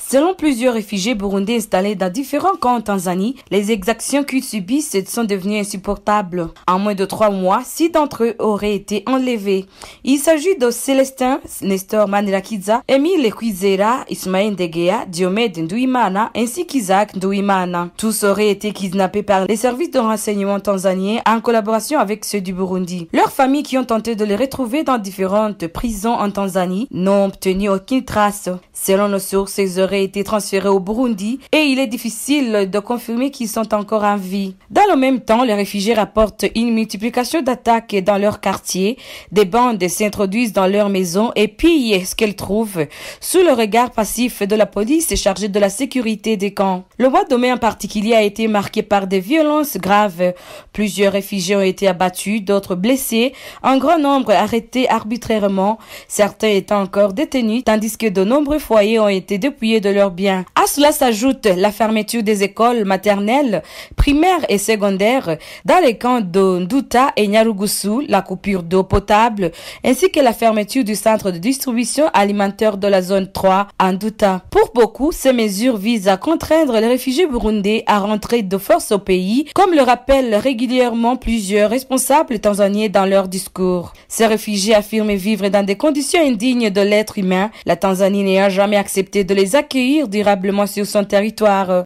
Selon plusieurs réfugiés burundais installés dans différents camps en Tanzanie, les exactions qu'ils subissent sont devenues insupportables. En moins de 3 mois, 6 d'entre eux auraient été enlevés. Il s'agit de Célestin, Nestor Manirakiza, Emile Kwizera, Ismaël Ndegea, Diomede Nduimana ainsi qu'Isaac Nduimana. Tous auraient été kidnappés par les services de renseignement tanzaniens en collaboration avec ceux du Burundi. Leurs familles qui ont tenté de les retrouver dans différentes prisons en Tanzanie n'ont obtenu aucune trace. Selon nos sources, ils auraient été transférés au Burundi et il est difficile de confirmer qu'ils sont encore en vie. Dans le même temps, les réfugiés rapportent une multiplication d'attaques dans leur quartier. Des bandes s'introduisent dans leurs maisons et pillent ce qu'elles trouvent sous le regard passif de la police chargée de la sécurité des camps. Le mois de mai en particulier a été marqué par des violences graves. Plusieurs réfugiés ont été abattus, d'autres blessés, un grand nombre arrêtés arbitrairement, certains étant encore détenus, tandis que de nombreux foyers ont été dépouillés de leurs biens. À cela s'ajoute la fermeture des écoles maternelles, primaires et secondaires dans les camps de Nduta et Nyarugusu, la coupure d'eau potable, ainsi que la fermeture du centre de distribution alimentaire de la zone 3 à Nduta. Pour beaucoup, ces mesures visent à contraindre les réfugiés burundais à rentrer de force au pays, comme le rappellent régulièrement plusieurs responsables tanzaniens dans leur discours. Ces réfugiés affirment vivre dans des conditions indignes de l'être humain, la Tanzanie n'ayant jamais accepté de les accueillir durablement sur son territoire.